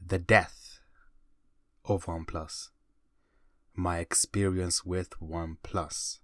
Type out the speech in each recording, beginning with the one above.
The death of OnePlus. My experience with OnePlus.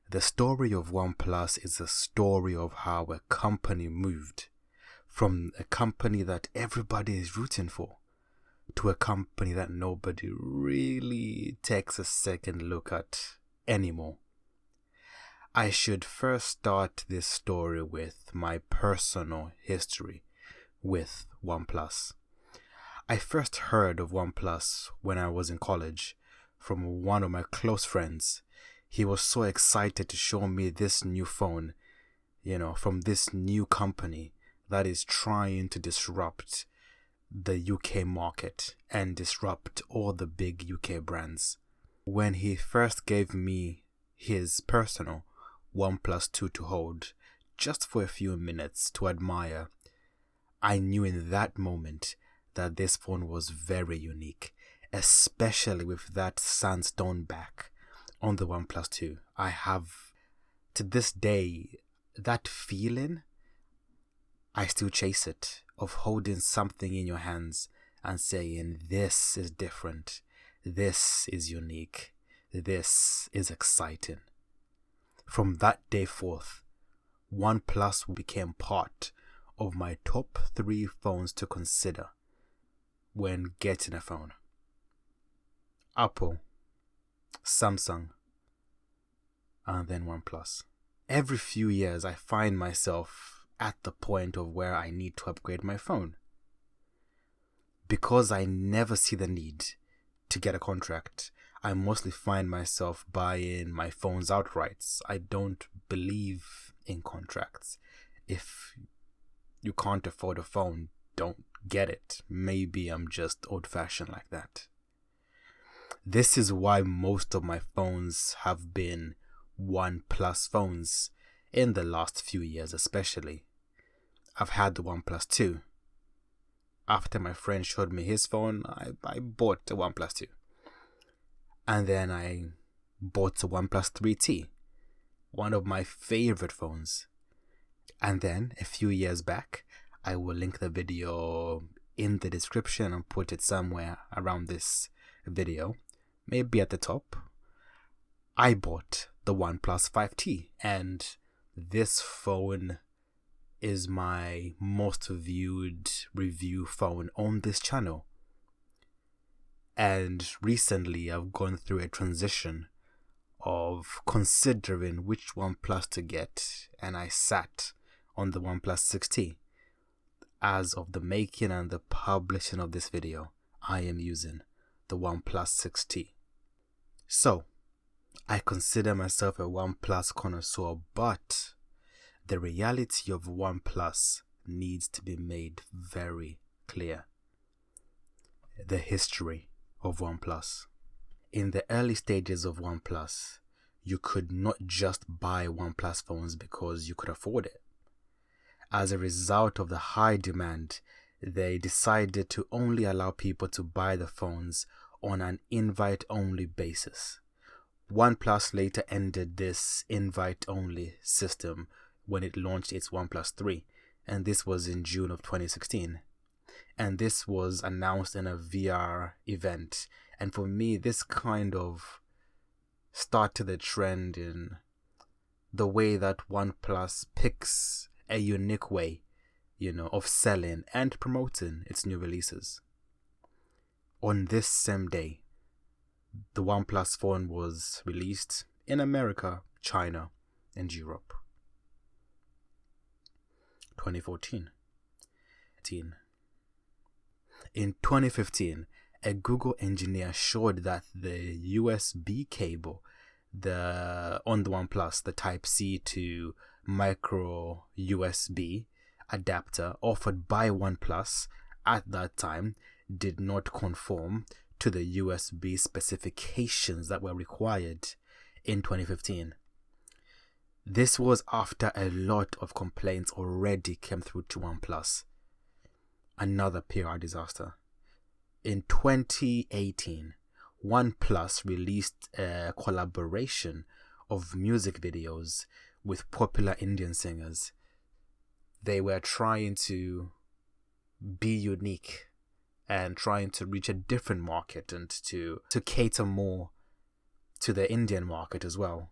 The story of OnePlus is a story of how a company moved from a company that everybody is rooting for to a company that nobody really takes a second look at anymore. I should first start this story with my personal history with OnePlus. I first heard of OnePlus when I was in college from one of my close friends. He was so excited to show me this new phone, from this new company that is trying to disrupt the UK market and disrupt all the big UK brands. When he first gave me his personal OnePlus 2 to hold, just for a few minutes to admire, I knew in that moment that this phone was very unique, especially with that sandstone back on the OnePlus 2. I have, to this day, that feeling, I still chase it, of holding something in your hands and saying, this is different, this is unique, this is exciting. From that day forth, OnePlus became part of my top 3 phones to consider when getting a phone. Apple, Samsung, and then OnePlus. Every few years I find myself at the point of where I need to upgrade my phone. Because I never see the need to get a contract, I mostly find myself buying my phones outright. I don't believe in contracts. If you can't afford a phone, don't get it. Maybe I'm just old-fashioned like that. This is why most of my phones have been OnePlus phones in the last few years especially. I've had the OnePlus 2. After my friend showed me his phone, I bought the OnePlus 2. And then I bought the OnePlus 3T, one of my favorite phones. And then a few years back, I will link the video in the description and put it somewhere around this video, maybe at the top. I bought the OnePlus 5T, and this phone is my most viewed review phone on this channel. And recently I've gone through a transition of considering which OnePlus to get, and I sat on the OnePlus 6T. As of the making and the publishing of this video, I am using the OnePlus 6T. So, I consider myself a OnePlus connoisseur, but the reality of OnePlus needs to be made very clear. The history of OnePlus. In the early stages of OnePlus, you could not just buy OnePlus phones because you could afford it. As a result of the high demand, they decided to only allow people to buy the phones on an invite-only basis. OnePlus later ended this invite-only system when it launched its OnePlus 3, and this was in June of 2016. And this was announced in a VR event. And for me, this kind of started the trend in the way that OnePlus picks a unique way, of selling and promoting its new releases. On this same day, the OnePlus phone was released in America, China, and Europe. 2014. In 2015, a Google engineer showed that the USB cable on the OnePlus, the Type-C to micro USB adapter offered by OnePlus at that time did not conform to the USB specifications that were required in 2015. This was after a lot of complaints already came through to OnePlus. Another PR disaster. In 2018, OnePlus released a collaboration of music videos with popular Indian singers. They were trying to be unique and trying to reach a different market and to cater more to the Indian market as well.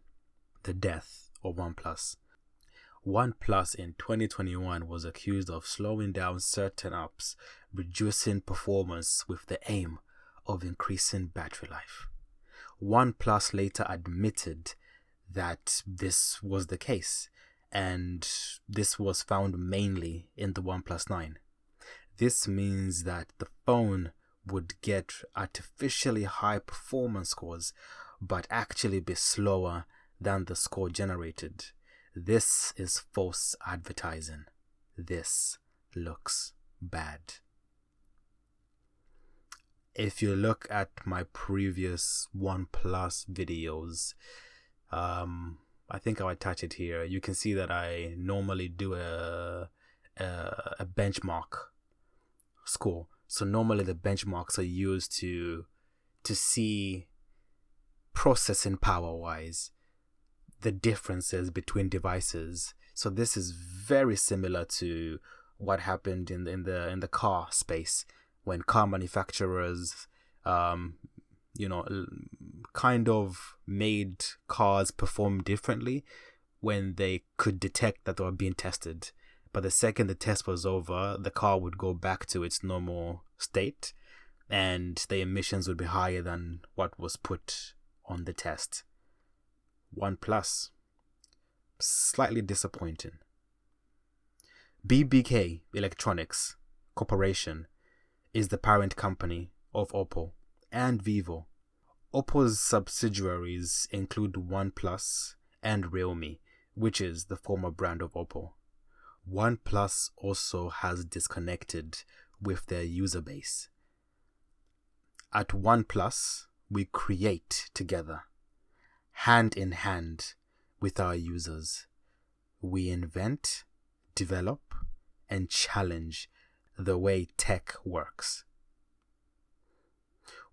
The death of OnePlus. OnePlus in 2021 was accused of slowing down certain apps, reducing performance with the aim of increasing battery life. OnePlus later admitted that this was the case, and this was found mainly in the OnePlus 9. This means that the phone would get artificially high performance scores, but actually be slower than the score generated. This is false advertising. This looks bad. If you look at my previous OnePlus videos, I think I'll attach it here. You can see that I normally do a benchmark score. So normally the benchmarks are used to see processing power wise the differences between devices. So this is very similar to what happened in the car space, when car manufacturers kind of made cars perform differently when they could detect that they were being tested. But the second the test was over, the car would go back to its normal state and the emissions would be higher than what was put on the test. OnePlus, slightly disappointing. BBK Electronics Corporation is the parent company of Oppo and Vivo. Oppo's subsidiaries include OnePlus and Realme, which is the former brand of Oppo. OnePlus also has disconnected with their user base. At OnePlus, we create together, hand in hand with our users. We invent, develop, and challenge the way tech works.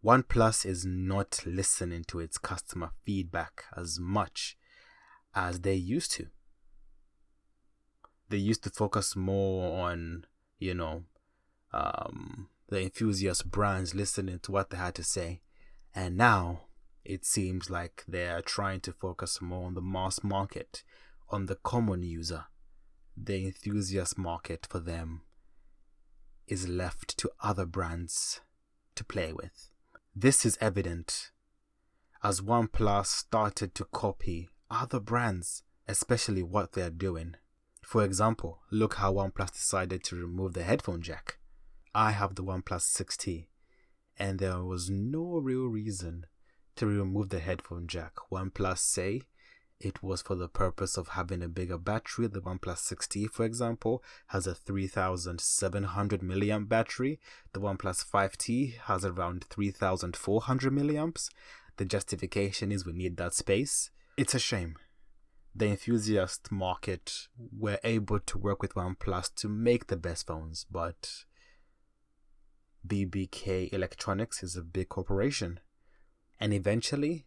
OnePlus is not listening to its customer feedback as much as they used to. They used to focus more on, the enthusiast brands listening to what they had to say. And now it seems like they're trying to focus more on the mass market, on the common user. The enthusiast market for them is left to other brands to play with. This is evident as OnePlus started to copy other brands, especially what they're doing. For example, look how OnePlus decided to remove the headphone jack. I have the OnePlus 6T, and there was no real reason to remove the headphone jack. OnePlus say it was for the purpose of having a bigger battery. The OnePlus 6T, for example, has a 3700 milliamp battery. The OnePlus 5T has around 3400 milliamps. The justification is we need that space. It's a shame. The enthusiast market were able to work with OnePlus to make the best phones, but BBK Electronics is a big corporation, and eventually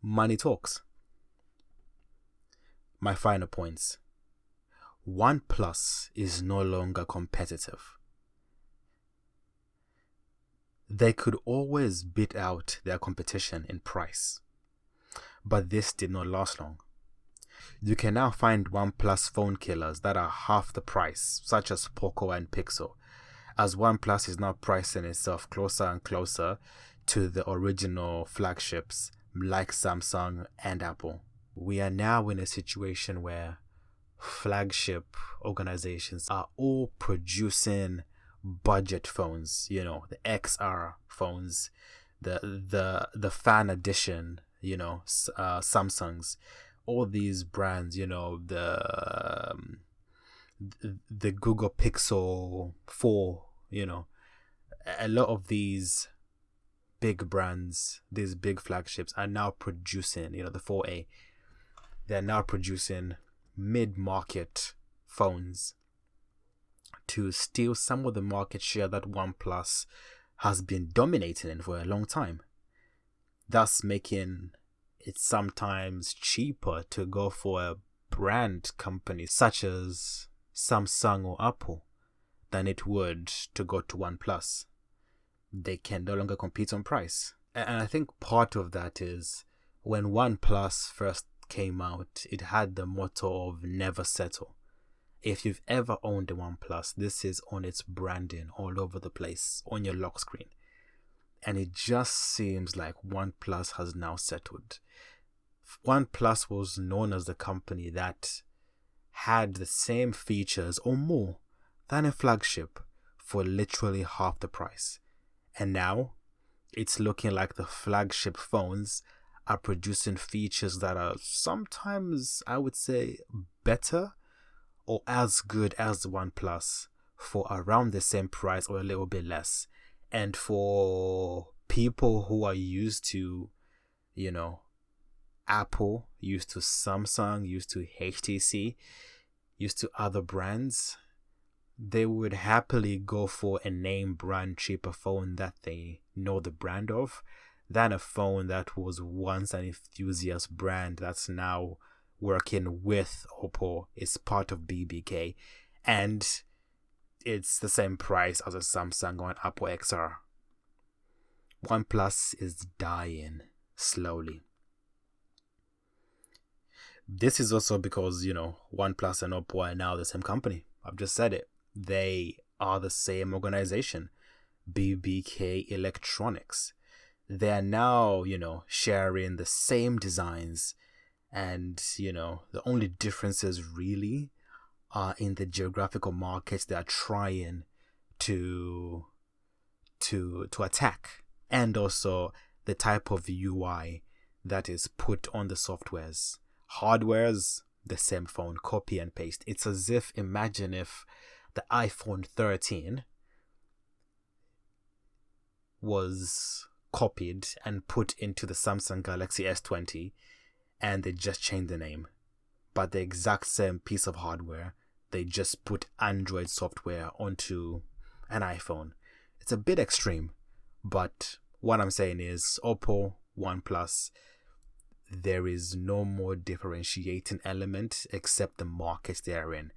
money talks. My final points. OnePlus is no longer competitive. They could always beat out their competition in price, but this did not last long. You can now find OnePlus phone killers that are half the price, such as Poco and Pixel, as OnePlus is now pricing itself closer and closer to the original flagships like Samsung and Apple. We are now in a situation where flagship organizations are all producing budget phones, the XR phones, the fan edition, Samsungs, all these brands, the Google Pixel 4, a lot of these big brands, these big flagships are now producing, the 4A, they're now producing mid-market phones to steal some of the market share that OnePlus has been dominating in for a long time, thus making it sometimes cheaper to go for a brand company such as Samsung or Apple than it would to go to OnePlus. they can no longer compete on price. And I think part of that is when OnePlus first came out, it had the motto of never settle. If you've ever owned a OnePlus, this is on its branding all over the place on your lock screen. And it just seems like OnePlus has now settled. OnePlus was known as the company that had the same features or more than a flagship for literally half the price. And now it's looking like the flagship phones are producing features that are sometimes, I would say, better or as good as the OnePlus for around the same price or a little bit less. And for people who are used to, Apple, used to Samsung, used to HTC, used to other brands, they would happily go for a name brand cheaper phone that they know the brand of than a phone that was once an enthusiast brand that's now working with Oppo. It's part of BBK, and it's the same price as a Samsung or an Apple XR. OnePlus is dying slowly. This is also because, OnePlus and Oppo are now the same company. I've just said it. They are the same organization, BBK Electronics. They are now, sharing the same designs, and, the only differences really are in the geographical markets they are trying to attack, and also the type of UI that is put on the softwares. Hardware's the same phone, copy and paste. It's as if, imagine if the iPhone 13 was copied and put into the Samsung Galaxy S20 and they just changed the name, but the exact same piece of hardware, they just put Android software onto an iPhone. It's a bit extreme, but what I'm saying is Oppo, OnePlus, there is no more differentiating element except the markets they are in.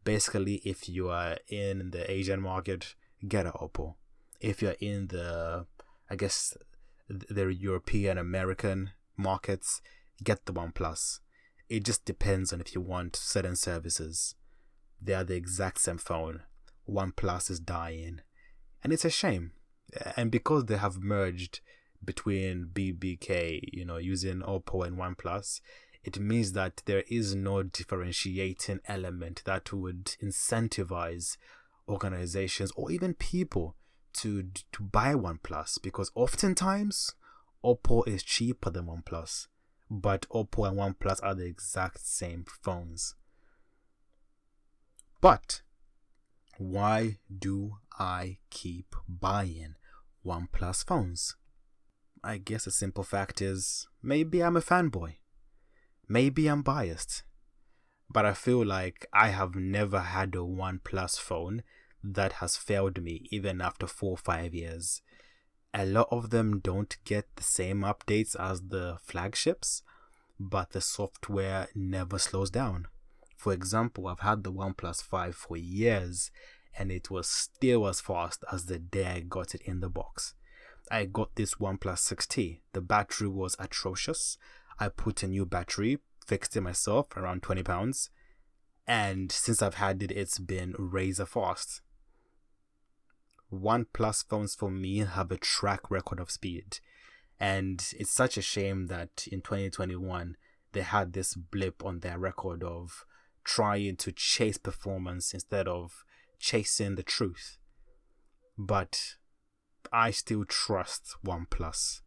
Basically, if you are in the Asian market, get an Oppo. If you're in the European American markets, get the OnePlus. It just depends on if you want certain services. They are the exact same phone. OnePlus is dying, and it's a shame. And because they have merged between BBK, using Oppo and OnePlus, it means that there is no differentiating element that would incentivize organizations or even people to buy OnePlus, because oftentimes Oppo is cheaper than OnePlus, but Oppo and OnePlus are the exact same phones. But why do I keep buying OnePlus phones? I guess the simple fact is, maybe I'm a fanboy. Maybe I'm biased. But I feel like I have never had a OnePlus phone that has failed me even after 4 or 5 years. A lot of them don't get the same updates as the flagships, but the software never slows down. For example, I've had the OnePlus 5 for years, and it was still as fast as the day I got it in the box. I got this OnePlus 6T. The battery was atrocious. I put a new battery, fixed it myself, around £20, and since I've had it, it's been razor fast. OnePlus phones for me have a track record of speed, and it's such a shame that in 2021 they had this blip on their record of trying to chase performance instead of chasing the truth. But I still trust OnePlus,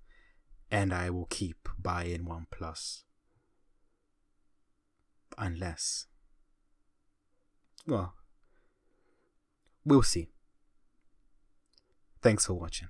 and I will keep buying OnePlus. Unless, well, we'll see. Thanks for watching.